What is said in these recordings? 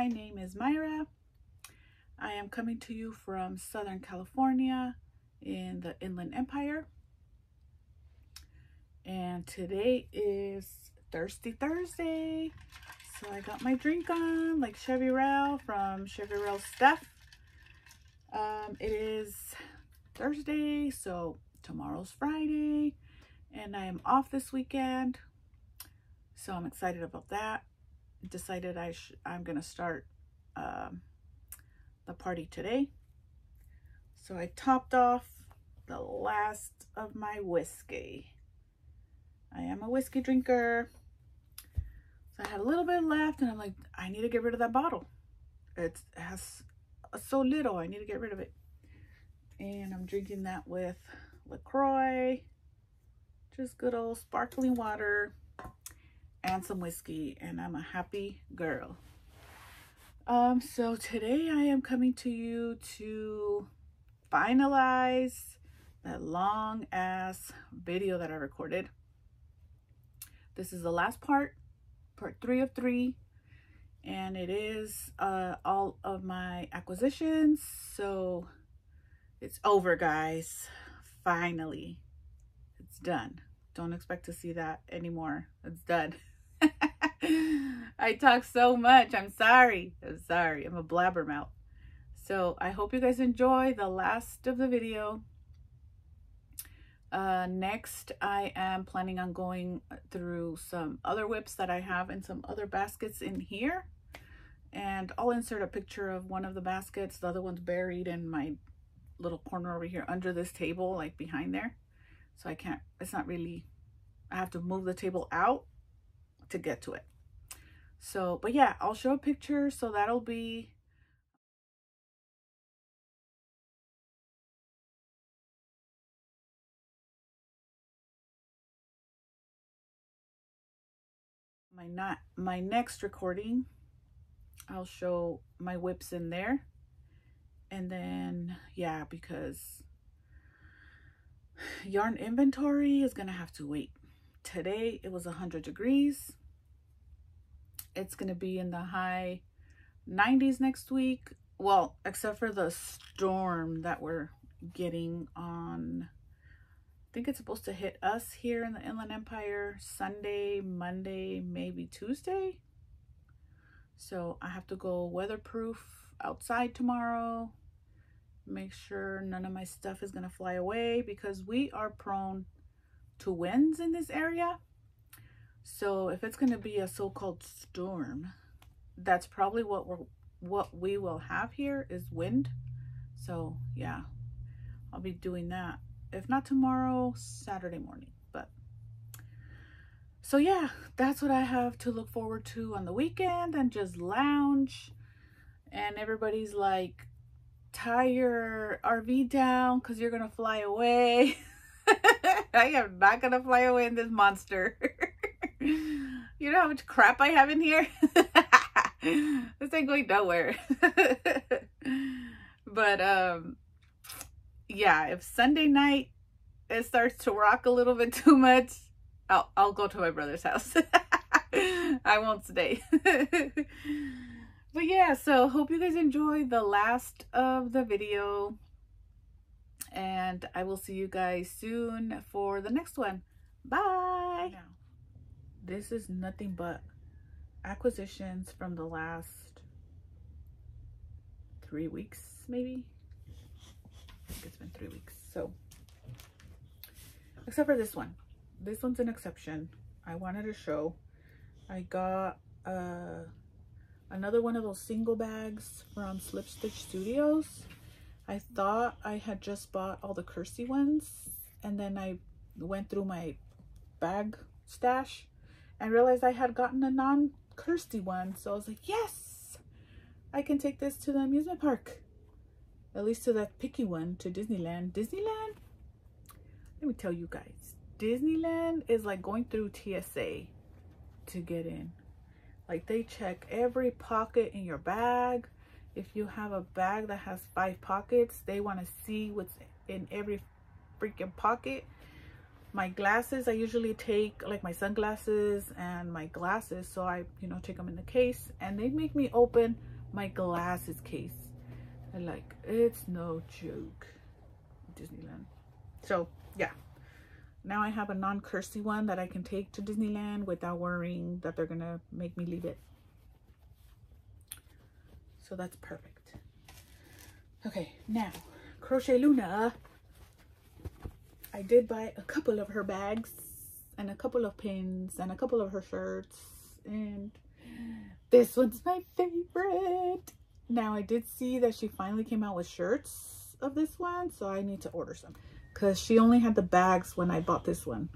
my name is Myra. I am coming to you from Southern California in the Inland Empire. And today is Thirsty Thursday. So I got my drink on, like Chevy Rail from Chevy Rail Stuff. It is Thursday, so tomorrow's Friday. And I am off this weekend. So I'm excited about that. Decided I'm gonna start the party today. So I topped off the last of my whiskey. I am a whiskey drinker. So I had a little bit left and I'm like, I need to get rid of that bottle. It has so little, I need to get rid of it. And I'm drinking that with LaCroix, just good old sparkling water and some whiskey, and I'm a happy girl. So today I am coming to you to finalize that long ass video that I recorded. This is the last part 3 of 3, and it is all of my acquisitions. So it's over, guys. Finally, it's done. Don't expect to see that anymore. It's done. I talk so much. I'm sorry. I'm a blabbermouth. So I hope you guys enjoy the last of the video. Next, I am planning on going through some other whips that I have in some other baskets in here. And I'll insert a picture of one of the baskets. The other one's buried in my little corner over here under this table, like behind there. So I can't, it's not really, I have to move the table out to get to it. So, but yeah, I'll show a picture. So that'll be my next recording. I'll show my whips in there. And then, yeah, because yarn inventory is gonna have to wait. Today it was 100 degrees. It's gonna be in the high 90s next week. Well, except for the storm that we're getting on, I think it's supposed to hit us here in the Inland Empire Sunday, Monday, maybe Tuesday. So I have to go weatherproof outside tomorrow. Make sure none of my stuff is gonna fly away because we are prone to winds in this area. So if it's gonna be a so-called storm, that's probably what we will have here is wind. So yeah, I'll be doing that. If not tomorrow, Saturday morning. But so yeah, that's what I have to look forward to on the weekend, and just lounge. And everybody's like, tie your RV down because you're gonna fly away. I am not gonna fly away in this monster. You know how much crap I have in here? This ain't going nowhere. But yeah, if Sunday night it starts to rock a little bit too much, I'll go to my brother's house. I won't stay. But yeah, so hope you guys enjoy the last of the video, and I will see you guys soon for the next one. Bye. Now, this is nothing but acquisitions from the last 3 weeks, maybe. I think it's been 3 weeks. So, except for this one. This one's an exception. I wanted to show. I got another one of those single bags from Slip Stitch Studios. I thought I had just bought all the Kirsty ones, and then I went through my bag stash and realized I had gotten a non-Kirsty one. So I was like, yes, I can take this to the amusement park. At least to that picky one, to Disneyland. Disneyland? Let me tell you guys, Disneyland is like going through TSA to get in. Like, they check every pocket in your bag. If you have a bag that has 5 pockets, they want to see what's in every freaking pocket. My glasses, I usually take like my sunglasses and my glasses, so I, take them in the case, and they make me open my glasses case. And like, it's no joke. Disneyland. So yeah, now I have a non-cursey one that I can take to Disneyland without worrying that they're gonna make me leave it. So that's perfect. Okay, now Crochet Luna, I did buy a couple of her bags and a couple of pins and a couple of her shirts, and this one's my favorite. Now I did see that she finally came out with shirts of this one, so I need to order some because she only had the bags when I bought this one.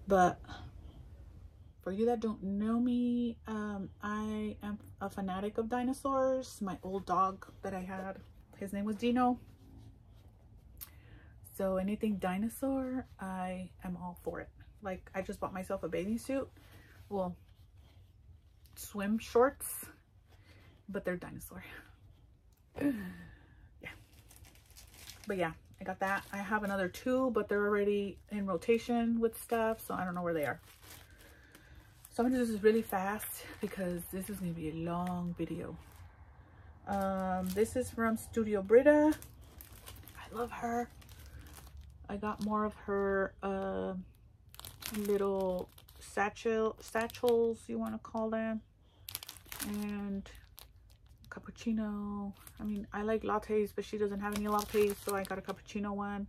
But for you that don't know me, I am a fanatic of dinosaurs. My old dog that I had, his name was Dino. So anything dinosaur, I am all for it. Like, I just bought myself a bathing suit. Well, swim shorts, but they're dinosaur. Yeah. But yeah, I got that. I have another 2, but they're already in rotation with stuff, so I don't know where they are. So I'm gonna do this really fast because this is gonna be a long video. This is from Studio Brita. I love her. I got more of her little satchels, you want to call them, and cappuccino. I mean, I like lattes, but she doesn't have any lattes, so I got a cappuccino one,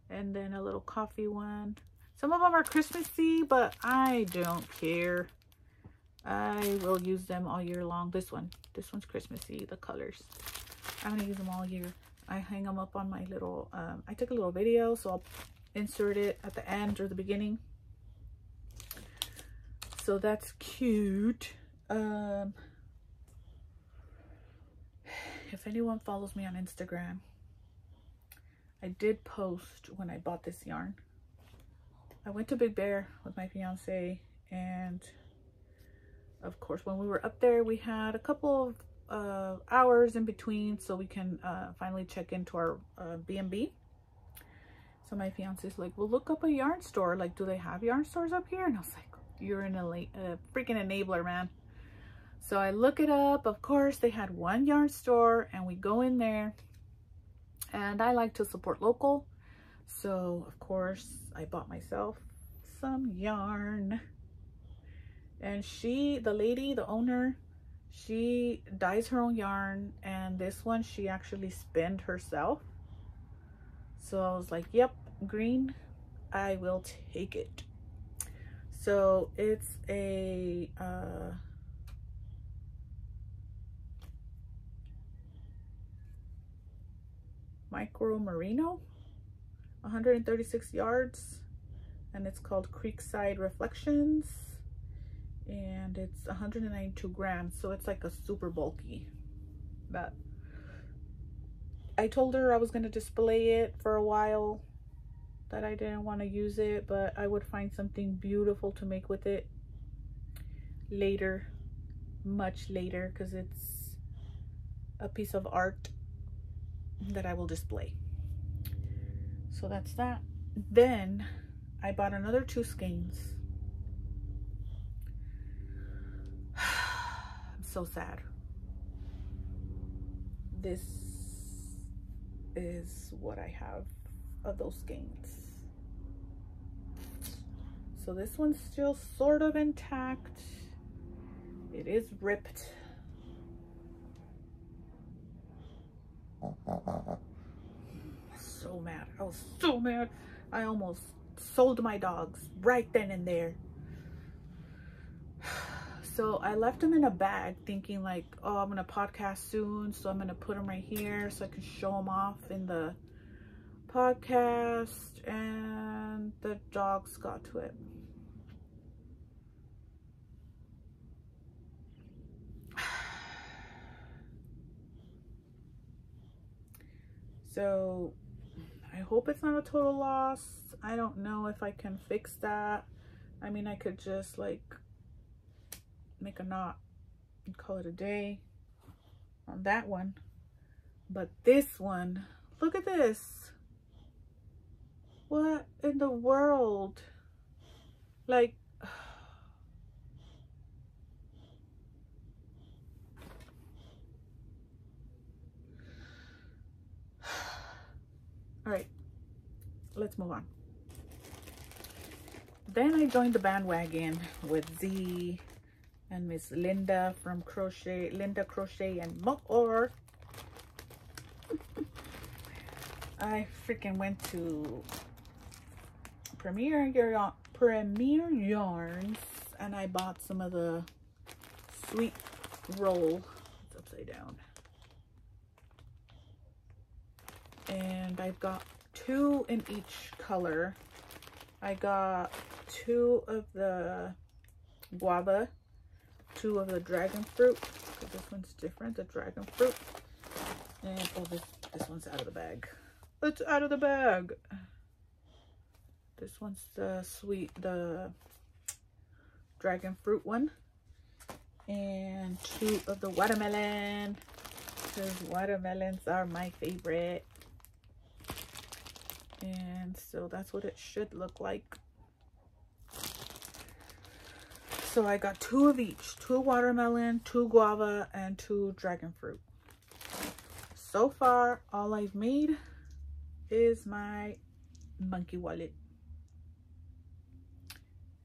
and then a little coffee one. Some of them are Christmassy, but I don't care. I will use them all year long. This one's Christmassy, the colors. I'm gonna use them all year. I hang them up on my little, I took a little video, so I'll insert it at the end or the beginning. So that's cute. If anyone follows me on Instagram, I did post when I bought this yarn. I went to Big Bear with my fiance, and of course when we were up there we had a couple of hours in between so we can finally check into our B&B. So my fiance's like, well, look up a yarn store. Like, do they have yarn stores up here? And I was like, you're in a freaking enabler, man. So I look it up. Of course, they had one yarn store, and we go in there. And I like to support local. So, of course, I bought myself some yarn. And the lady, the owner, she dyes her own yarn. And this one, she actually spinned herself. So I was like, yep, green, I will take it. So it's a micro merino, 136 yards, and it's called Creekside Reflections, and it's 192 grams, so it's like a super bulky. But I told her I was going to display it for a while, that I didn't want to use it, but I would find something beautiful to make with it later, much later, because it's a piece of art that I will display. So that's that. Then I bought another 2 skeins. I'm so sad. This is what I have of those skeins. So this one's still sort of intact. It is ripped. So mad. I was so mad. I almost sold my dogs right then and there. So I left them in a bag thinking like, oh, I'm gonna podcast soon, so I'm gonna put them right here so I can show them off in the podcast, and the dogs got to it. So I hope it's not a total loss. I don't know if I can fix that. I mean, I could just like make a knot and call it a day on that one. But this one, look at this. What in the world? Like, All right, let's move on. Then I joined the bandwagon with Z and Miss Linda from Crochet, Linda Crochet and More. I freaking went to Premier Yarns and I bought some of the sweet roll. It's upside down. And I've got 2 in each color. I got 2 of the guava, 2 of the dragon fruit, because this one's different, the dragon fruit. And oh, this one's out of the bag. It's out of the bag. This one's the dragon fruit one. And 2 of the watermelon, because watermelons are my favorite. And so that's what it should look like. So I got 2 of each, 2 watermelon, 2 guava, and 2 dragon fruit. So far, all I've made is my monkey wallet.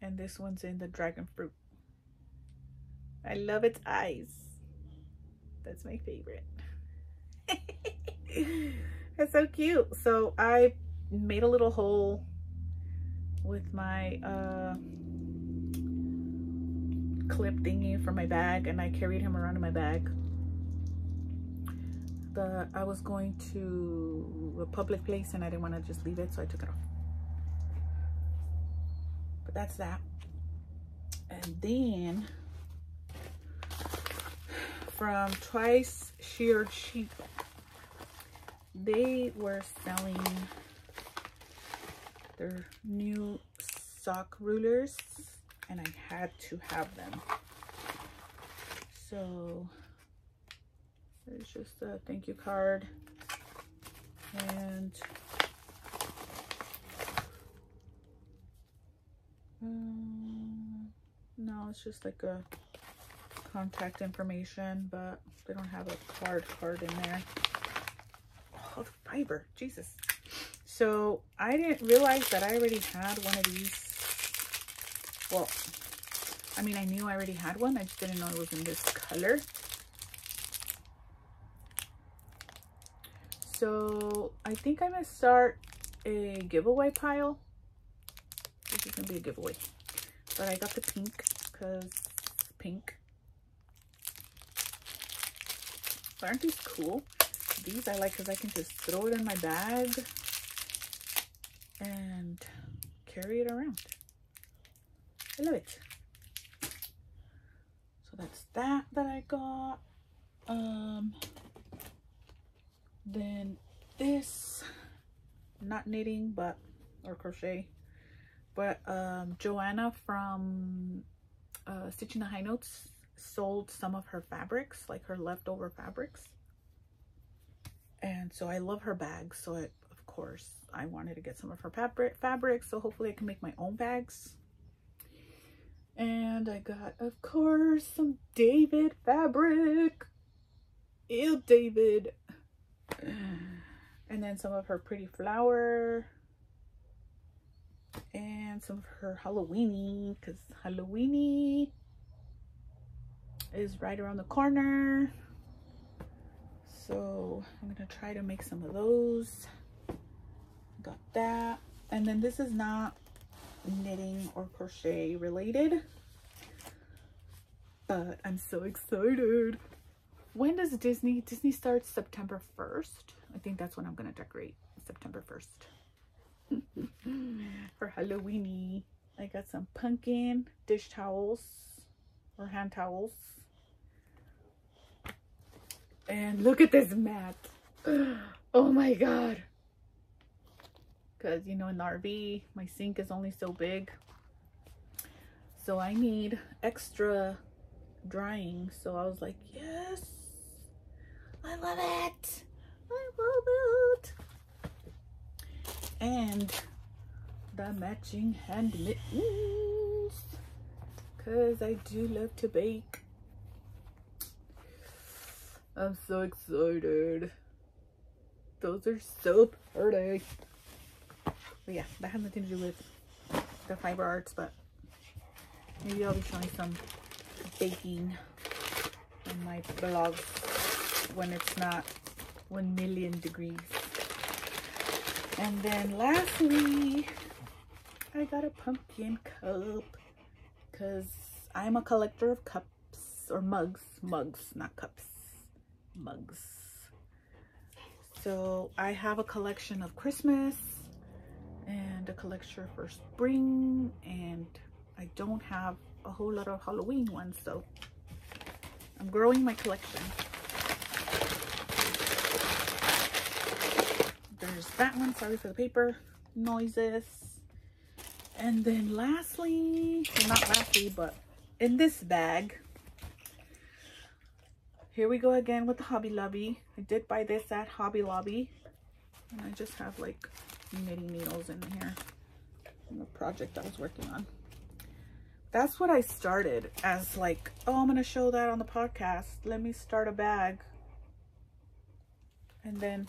And this one's in the dragon fruit. I love its eyes. That's my favorite. It's so cute. So I made a little hole with my clip thingy for my bag, and I carried him around in my bag. I was going to a public place and I didn't want to just leave it, so I took it off. But that's that. And then from Twice Sheared Sheep, they were selling their new sock rulers and I had to have them. So there's just a thank you card and no, it's just like a contact information, but they don't have a card in there. Oh, the fiber, Jesus. So I didn't realize that I already had one of these. Well, I mean, I knew I already had one. I just didn't know it was in this color. So I think I'm gonna start a giveaway pile. This is gonna be a giveaway. But I got the pink because pink. But aren't these cool? These I like because I can just throw it in my bag and carry it around. I love it. So that's that I got. Then this, not knitting but or crochet, but Joanna from Stitching the High Notes sold some of her fabrics, like her leftover fabrics, and so I love her bags, so of course I wanted to get some of her fabric, so hopefully I can make my own bags. And I got, of course, some David fabric. Ew, David. And then some of her pretty flower and some of her Halloweeny, because Halloweeny is right around the corner. So I'm gonna try to make some of those. Got that. And then this is not knitting or crochet related, but I'm so excited. When does Disney starts September 1st? I think that's when I'm gonna decorate, September 1st. For Halloweeny. I got some pumpkin dish towels or hand towels. And look at this mat. Oh my god. Because, you know, in the RV, my sink is only so big. So I need extra drying. So I was like, yes, I love it. I love it. And the matching hand mittens, because I do love to bake. I'm so excited. Those are so pretty. But yeah, that has nothing to do with the fiber arts, but maybe I'll be showing some baking in my vlogs when it's not 1,000,000 degrees. And then lastly, I got a pumpkin cup because I'm a collector of cups or mugs. Mugs, not cups. Mugs. So I have a collection of Christmas and a collection for spring, and I don't have a whole lot of Halloween ones, so I'm growing my collection. There's that one. Sorry for the paper noises. And then lastly, well, not lastly, but in this bag, here we go again with the Hobby Lobby. I did buy this at Hobby Lobby, and I just have like knitting needles in here from the project I was working on. That's what I started as, like, oh, I'm gonna show that on the podcast, let me start a bag, and then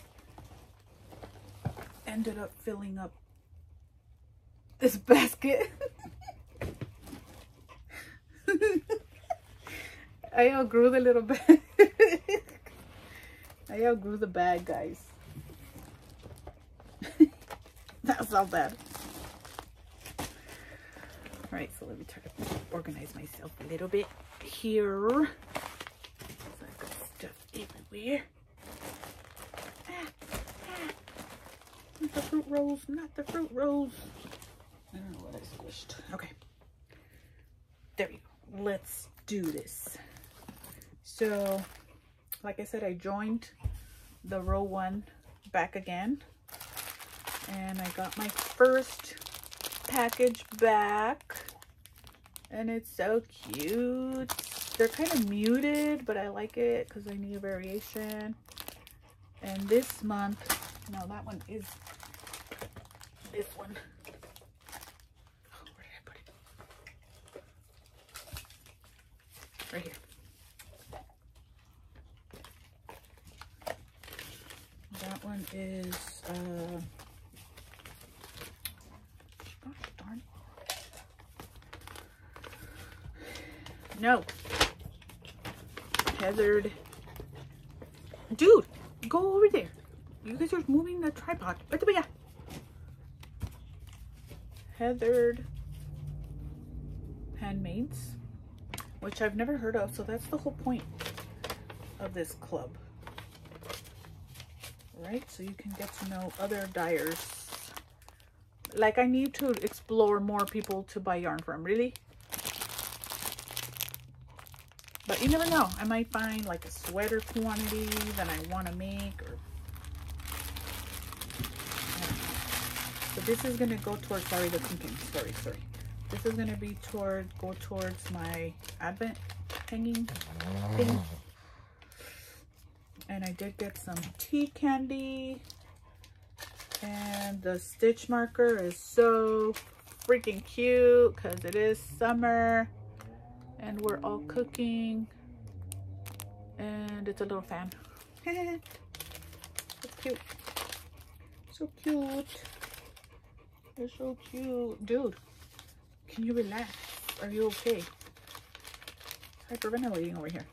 ended up filling up this basket. I outgrew the little bag. I outgrew the bag, guys. That's not bad. All right, so let me try to organize myself a little bit here. So I've got stuff everywhere. Not the fruit rolls, not the fruit rolls. I don't know what I squished. Okay, there we go. Let's do this. So, like I said, I joined the row 1 back again, and I got my first package back, and it's so cute. They're kind of muted, but I like it because I need a variation. And this month, no, that one is this one. Oh, where did I put it? Right here. That one is gosh darn. No. Heathered. Dude, go over there. You guys are moving the tripod. Heathered Handmaids, which I've never heard of, so that's the whole point of this club. Right? So you can get to know other dyers. Like, I need to explore more people to buy yarn from, really. But you never know. I might find like a sweater quantity that I want to make, or so this is gonna go towards, sorry, the cooking. Sorry. This is gonna be go towards my advent hanging thing. And I did get some tea candy, and the stitch marker is so freaking cute because it is summer and we're all cooking, and it's a little fan. So cute. So cute. You're so cute. Dude, can you relax? Are you okay? Hyperventilating over here.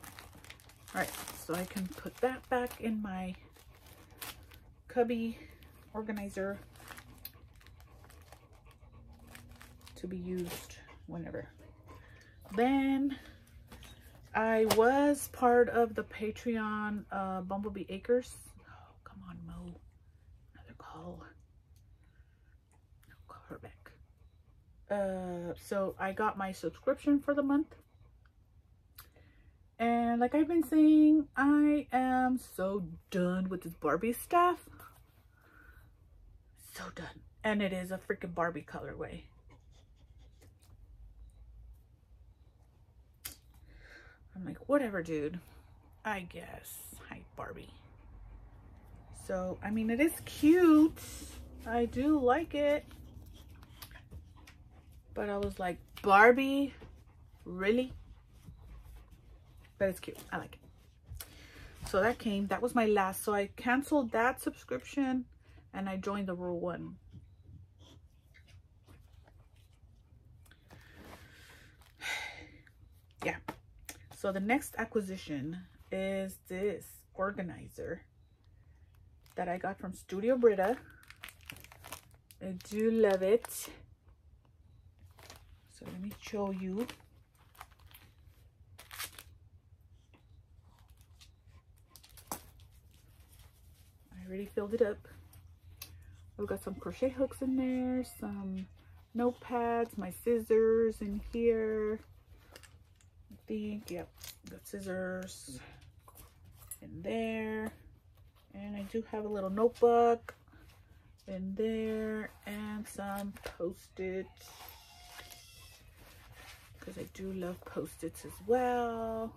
All right, so I can put that back in my cubby organizer to be used whenever. Then I was part of the Patreon Bumblebee Acres. Oh, come on, Mo. Another call. No, call her back. So I got my subscription for the month. And like I've been saying, I am so done with this Barbie stuff. So done. And it is a freaking Barbie colorway. I'm like, whatever, dude. I guess. Hi, Barbie. So, I mean, it is cute. I do like it. But I was like, Barbie? Really? But it's cute. I like it. So that came. That was my last. So I canceled that subscription and I joined the rural one. Yeah. So the next acquisition is this organizer that I got from Studio Brita. I do love it. So let me show you. I already filled it up. I've got some crochet hooks in there, some notepads, my scissors in here. I think, yep, got scissors in there. And I do have a little notebook in there and some Post-its, because I do love Post-its as well.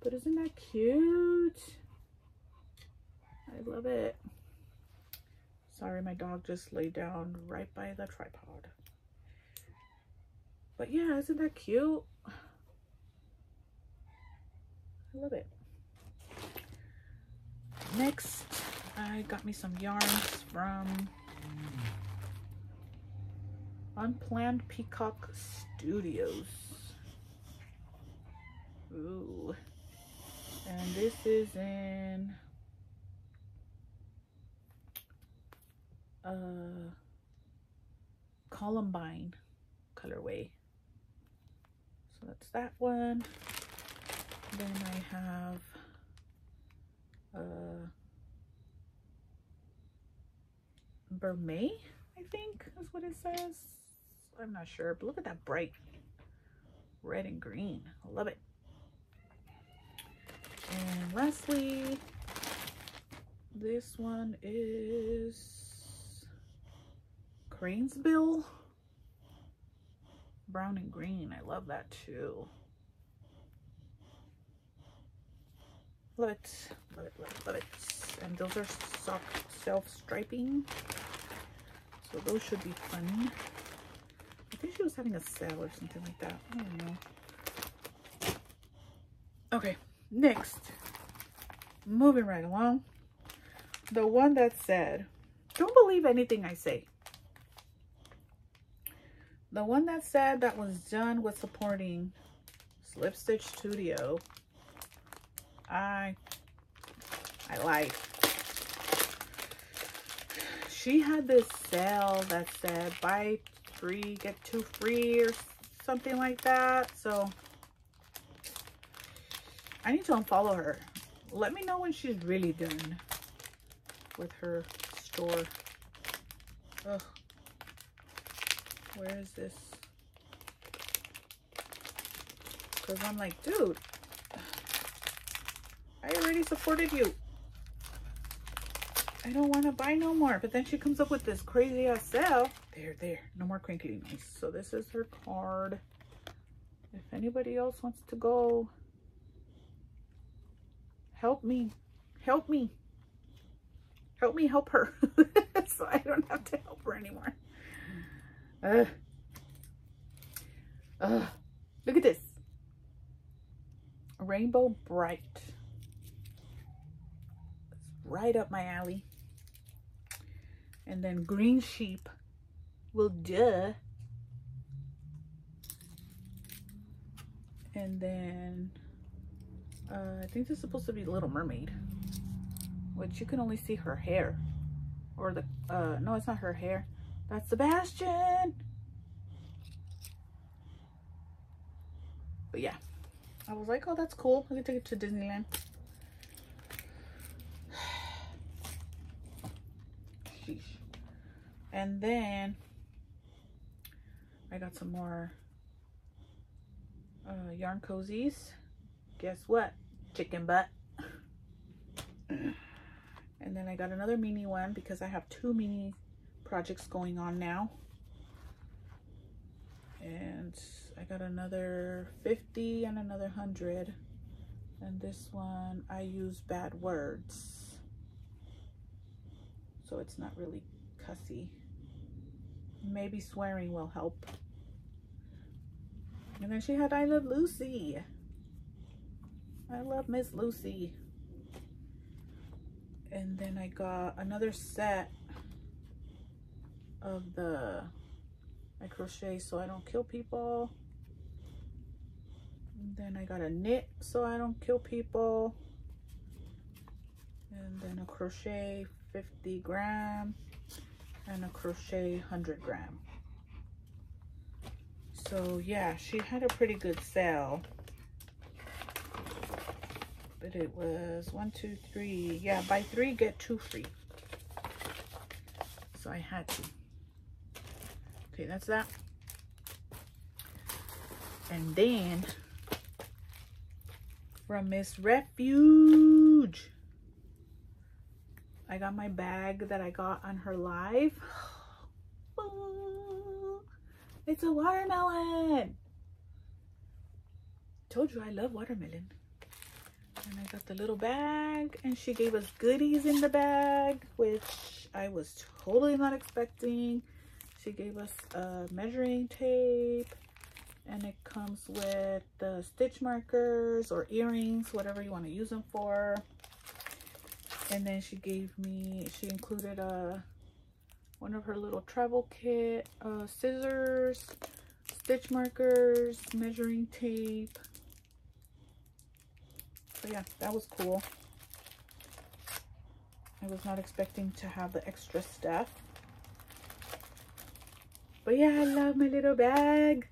But isn't that cute? I love it. Sorry, my dog just laid down right by the tripod. But yeah, isn't that cute? I love it. Next, I got me some yarns from Unplanned Peacock Studios. Ooh. And this is in Columbine colorway. So that's that one. Then I have Burmay, I think is what it says. I'm not sure, but look at that bright red and green. I love it. And lastly, this one is Cranesbill, brown and green. I love that too. Love it, love it, love it, love it. And those are soft self-striping, so those should be fun. I think she was having a sale or something like that. I don't know. Okay, next, moving right along. The one that said, don't believe anything I say. The one that said that was done with supporting Slip Stitch Studio. I lied. She had this sale that said buy 3 get 2 free or something like that. So I need to unfollow her. Let me know when she's really done with her store. Ugh. Where is this? Because I'm like, dude, I already supported you. I don't want to buy no more. But then she comes up with this crazy ass sale. There. No more crinkly nice. So this is her card. If anybody else wants to go, help me. Help me. Help me help her. So I don't have to help her anymore. Look at this. Rainbow Bright. It's right up my alley. And then Green Sheep. Well, duh. And then I think this is supposed to be Little Mermaid, which you can only see her hair, or the no, it's not her hair. That's Sebastian. But yeah, I was like, oh, that's cool. I can take it to Disneyland. Sheesh. And then I got some more yarn cozies. Guess what? Chicken butt. And then I got another mini one because I have 2 mini projects going on now. And I got another 50 and another 100. And this one I use bad words, so it's not really cussy. Maybe swearing will help. And then she had I Love Lucy. I love Miss Lucy. And then I got another set of I crochet so I don't kill people. And then I got a knit so I don't kill people. And then a crochet 50 gram and a crochet 100 gram. So yeah, she had a pretty good sale. But it was 1, 2, 3. Yeah, buy 3 get 2 free. So I had to. Okay, that's that. And then from Miss Refuge, I got my bag that I got on her live. It's a watermelon. Told you I love watermelon. And I got the little bag, and she gave us goodies in the bag, which I was totally not expecting. She gave us measuring tape, and it comes with the stitch markers or earrings, whatever you want to use them for. And then she included one of her little travel kit, scissors, stitch markers, measuring tape. So yeah, that was cool. I was not expecting to have the extra stuff. But yeah, I love my little bag.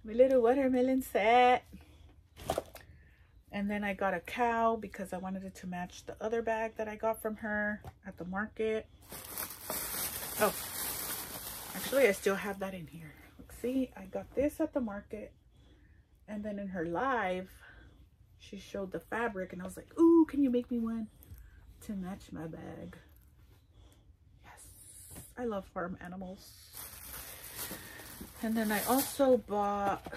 My little watermelon set. And then I got a cow because I wanted it to match the other bag that I got from her at the market. Oh, actually I still have that in here. Look, see, I got this at the market. And then in her live, she showed the fabric and I was like, ooh, can you make me one to match my bag? Yes, I love farm animals. And then I also bought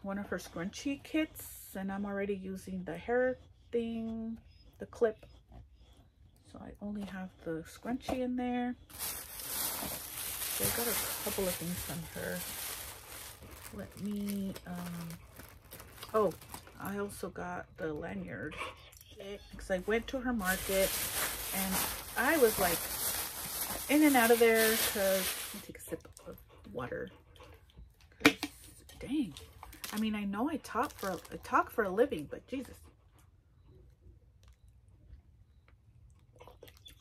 one of her scrunchie kits, and I'm already using the hair thing, the clip. So I only have the scrunchie in there. So I got a couple of things from her. Let me, oh, I also got the lanyard because I went to her market and I was like in and out of there because let me take a sip of water. Dang, I mean, I know I talk for a living, but Jesus,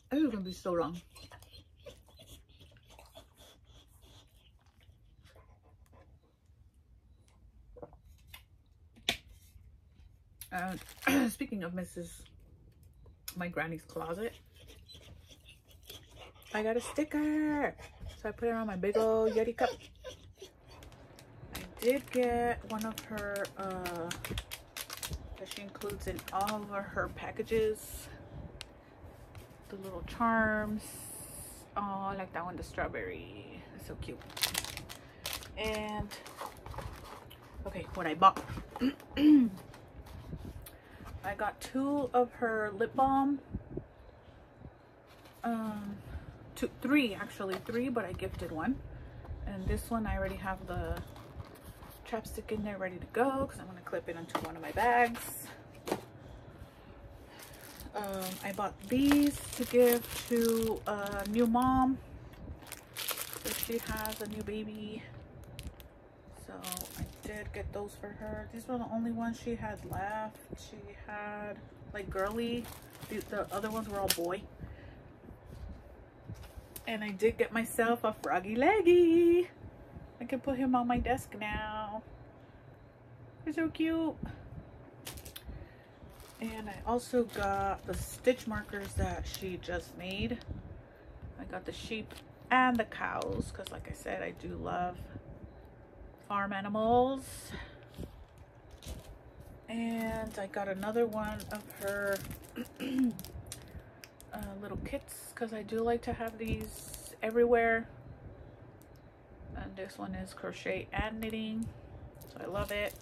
this is gonna be so long. Speaking of my granny's closet, I got a sticker, so I put it on my big old Yeti cup. I did get one of her that she includes in all of her packages, the little charms. Oh, I like that one, the strawberry. It's so cute. And okay, what I bought. I got 2 of her lip balm. 3 actually, 3, but I gifted one. And this one I already have the chapstick in there ready to go because I'm going to clip it onto one of my bags. I bought these to give to a new mom. So she has a new baby. So I did get those for her. These were the only ones she had left. She had like girly. The other ones were all boy. And I did get myself a froggy leggy. I can put him on my desk now. He's so cute. And I also got the stitch markers that she just made. I got the sheep and the cows because, like I said, I do love farm animals. And I got another one of her little kits because I do like to have these everywhere. And this one is crochet and knitting, so I love it.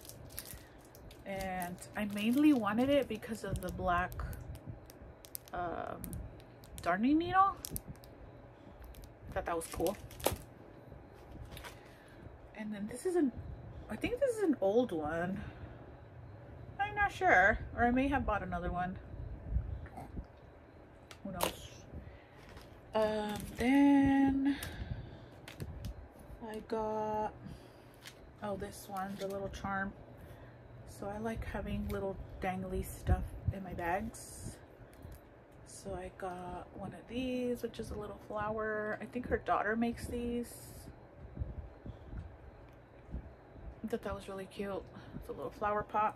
And I mainly wanted it because of the black darning needle. I thought that was cool. And then this is I think this is an old one. I'm not sure, or I may have bought another one. Who knows? Then I got, oh, this one, the little charm. So I like having little dangly stuff in my bags. So I got one of these, which is a little flower. I think her daughter makes these. I thought that was really cute. It's a little flower pot.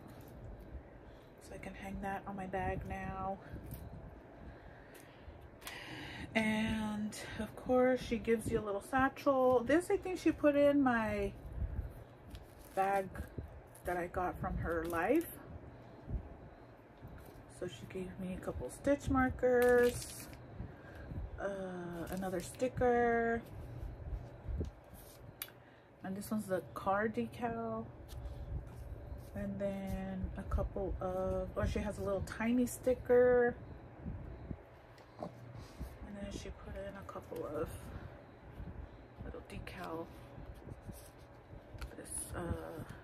So I can hang that on my bag now. And of course she gives you a little satchel. This I think she put in my bag that I got from her live. So she gave me a couple stitch markers, another sticker, and this one's the car decal, and then a couple of, or she has a little tiny sticker, and then she put in a couple of little decal. This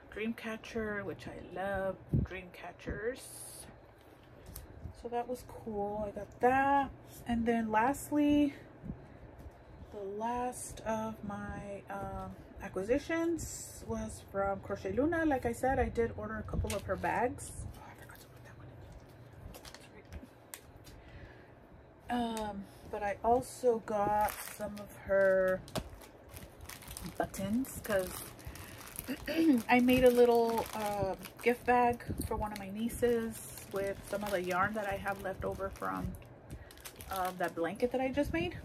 dream catcher, which I love dream catchers. So that was cool. I got that. And then lastly, the last of my acquisitions was from Crochet Luna. Like I said, I did order a couple of her bags. Oh, I forgot to put that one in. But I also got some of her buttons because I made a little gift bag for one of my nieces with some of the yarn that I have left over from that blanket that I just made.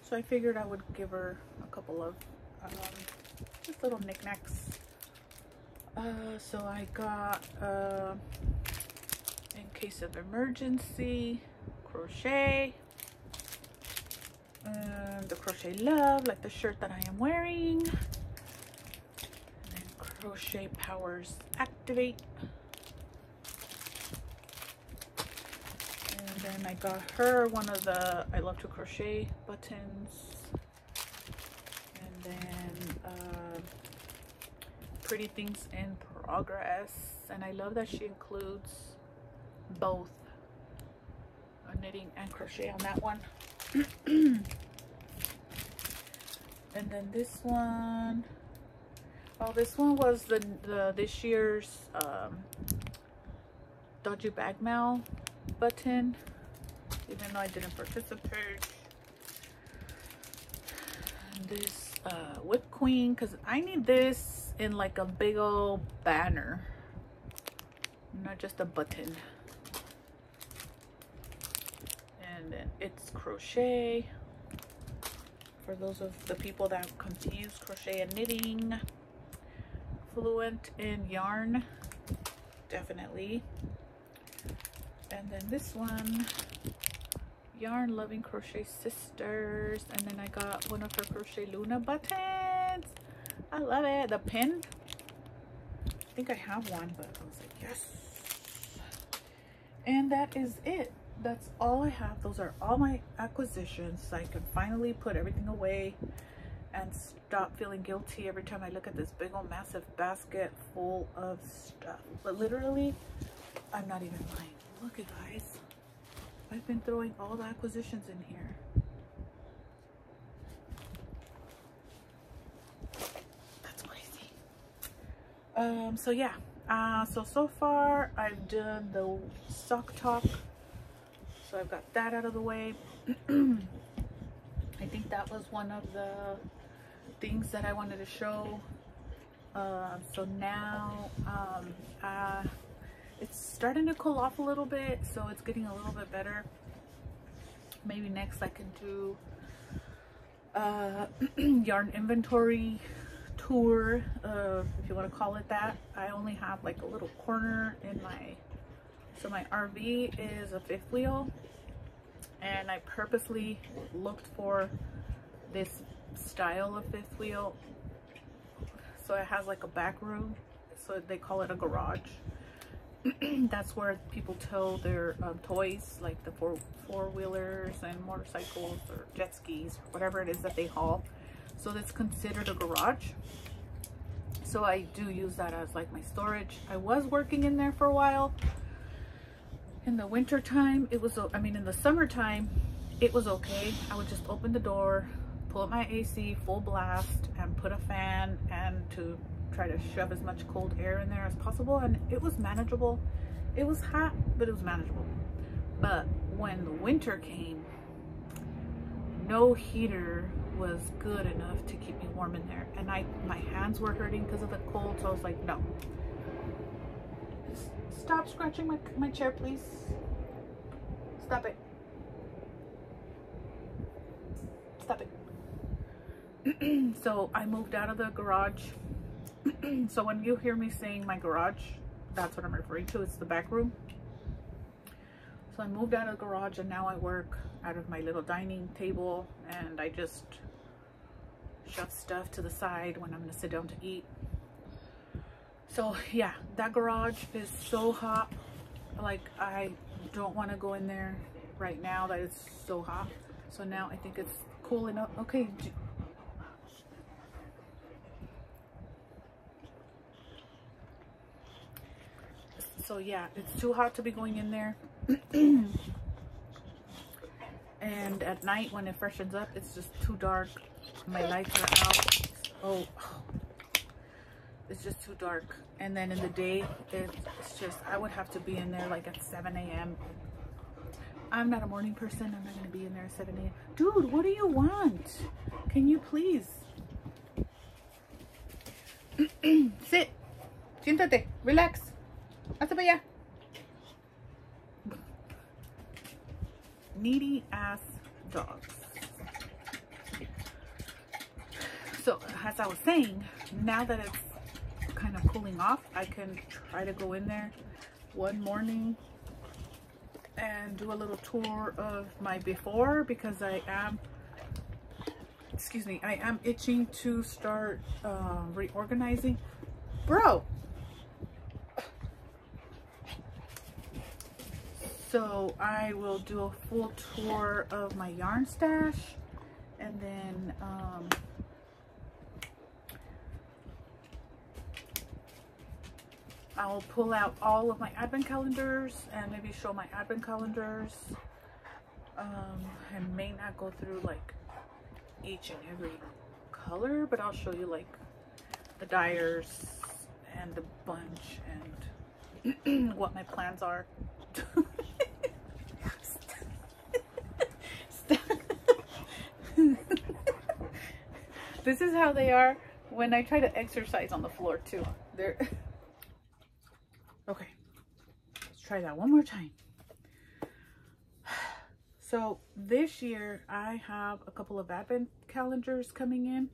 So I figured I would give her a couple of just little knickknacks. So I got in case of emergency crochet, and the crochet love, like the shirt that I am wearing, and then crochet powers activate. And then I got her one of the I love to crochet buttons, and then pretty things in progress. And I love that she includes both knitting and crochet on that one. And then this one, oh, this one was the this year's Dodgy Bag Mail button, even though I didn't participate. And this Whip Queen, because I need this in like a big old banner, not just a button. And then it's crochet for those of the people that confuse crochet and knitting. Fluent in yarn, definitely. And then this one, Yarn Loving Crochet Sisters. And then I got one of her Crochet Luna buttons. I love it. The pin, I think I have one, but I was like, yes. And that is it. That's all I have. Those are all my acquisitions. So I can finally put everything away and stop feeling guilty every time I look at this big old massive basket full of stuff. But literally, I'm not even lying. Look at guys, I've been throwing all the acquisitions in here. That's crazy. So yeah, so far I've done the sock talk, so I've got that out of the way. I think that was one of the things that I wanted to show. So now it's starting to cool off a little bit, so it's getting a little bit better. Maybe next I can do yarn inventory tour, if you want to call it that. I only have like a little corner in my, so my RV is a fifth wheel, and I purposely looked for this style of fifth wheel, so it has like a back room, so they call it a garage. That's where people tow their toys, like the four-wheelers and motorcycles or jet skis, whatever it is that they haul. So that's considered a garage. So I do use that as like my storage. I was working in there for a while. In the winter time, it was, I mean in the summertime, it was okay. I would just open the door, pull up my AC full blast, and put a fan and to try to shove as much cold air in there as possible, and it was manageable. It was hot, but it was manageable. But when the winter came, no heater was good enough to keep me warm in there, and my hands were hurting because of the cold, so I was like, no. Stop scratching my chair, please. Stop it. Stop it. So I moved out of the garage. So when you hear me saying my garage, that's what I'm referring to. It's the back room. So I moved out of the garage, and now I work out of my little dining table, and I just shove stuff to the side when I'm gonna sit down to eat. So yeah, that garage is so hot. Like, I don't want to go in there right now that it's so hot. So now I think it's cool enough. Okay. So yeah, it's too hot to be going in there. And at night when it freshens up, it's just too dark. My lights are out. Oh, it's just too dark. And then in the day, it's just, I would have to be in there like at 7 a.m. I'm not a morning person. I'm not going to be in there at 7 a.m. Dude, what do you want? Can you please? Sit. Siéntate. Relax. Hasta para allá. Needy ass dogs. So as I was saying, now that it's kind of cooling off, I can try to go in there one morning and do a little tour of my before, because I am itching to start reorganizing. Bro. So I will do a full tour of my yarn stash, and then I'll pull out all of my advent calendars and maybe show my advent calendars. I may not go through like each and every color, but I'll show you like the dyers and the bunch and what my plans are. This is how they are when I try to exercise on the floor too. They're okay. Let's try that one more time. So this year I have a couple of advent calendars coming in,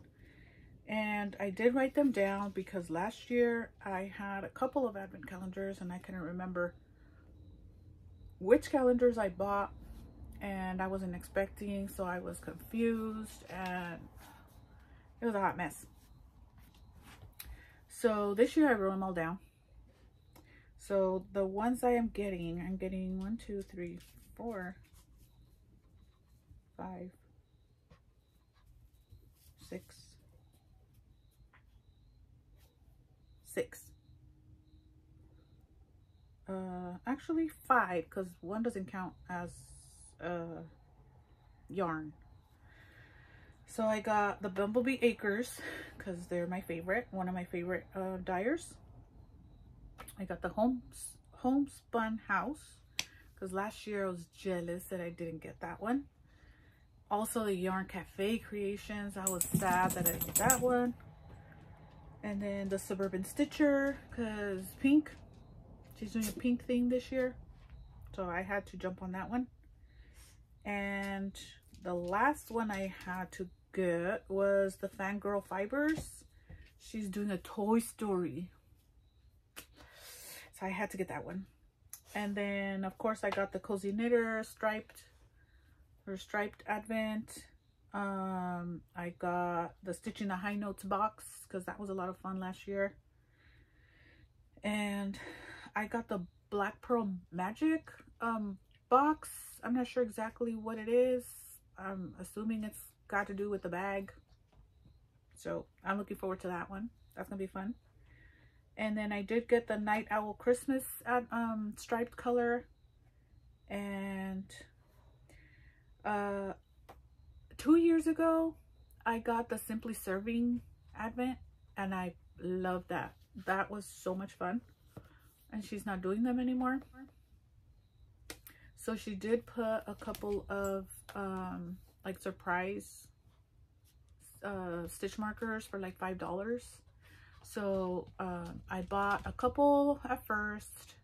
and I did write them down because last year I had a couple of advent calendars and I couldn't remember which calendars I bought, and I wasn't expecting, so I was confused and it was a hot mess. So this year I wrote them all down. So the ones I'm getting 1, 2, 3, 4, 5, 6. Actually 5, because one doesn't count as yarn. So I got the Bumblebee Acres because they're my favorite, one of my favorite dyers. I got the Homespun House because last year I was jealous that I didn't get that one. Also the Yarn Cafe Creations, I was sad that I didn't get that one. And then the Suburban Stitcher, because Pink, she's doing a pink thing this year, so I had to jump on that one. And the last one I had to get was the Fangirl Fibers. She's doing a Toy Story, so I had to get that one. And then of course I got the Cozy Knitter striped advent. I got the Stitching the High Notes box because that was a lot of fun last year. And I got the Black Pearl Magic box. I'm not sure exactly what it is. I'm assuming it's got to do with the bag. So I'm looking forward to that one. That's gonna be fun. And then I did get the Night Owl Christmas striped color. And 2 years ago, I got the Simply Serving Advent, and I love that. That was so much fun. And she's not doing them anymore. So she did put a couple of like surprise stitch markers for like $5. So I bought a couple at first,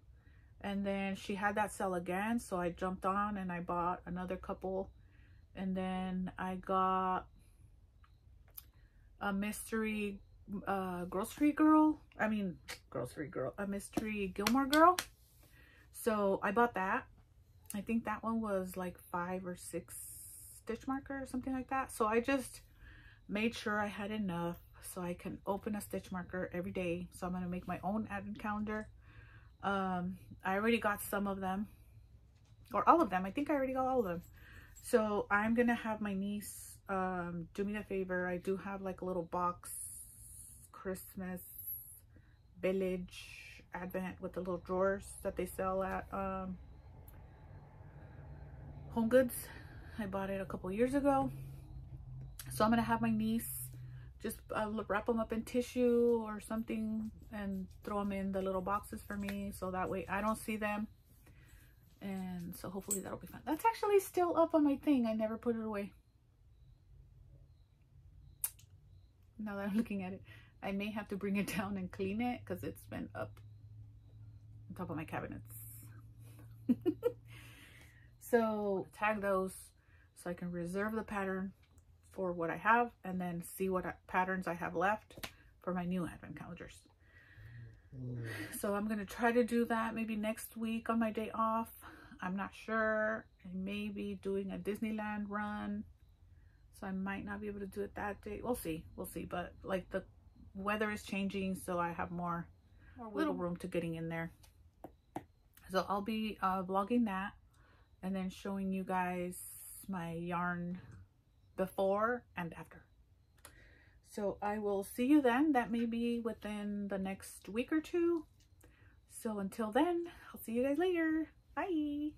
and then she had that sale again, so I jumped on and I bought another couple. And then I got a mystery grocery girl, a mystery Gilmore girl. So I bought that. I think that one was like 5 or 6 stitch markers or something like that. So I just made sure I had enough so I can open a stitch marker every day. So I'm going to make my own advent calendar. I already got some of them, or all of them. I think I already got all of them. So I'm going to have my niece do me the favor. I do have like a little box Christmas village advent with the little drawers that they sell at Home Goods. I bought it a couple years ago. So I'm going to have my niece just wrap them up in tissue or something and throw them in the little boxes for me, so that way I don't see them. And so hopefully that'll be fun. That's actually still up on my thing. I never put it away. Now that I'm looking at it, I may have to bring it down and clean it because it's been up on top of my cabinets. So tag those so I can reserve the pattern for what I have, and then see what patterns I have left for my new advent calendars. So I'm going to try to do that maybe next week on my day off. I'm not sure. I may be doing a Disneyland run, so I might not be able to do it that day. We'll see. But like the weather is changing, so I have more wiggle room to getting in there. So I'll be vlogging that and then showing you guys my yarn before and after. So I will see you then. That may be within the next week or two. So until then, I'll see you guys later. Bye.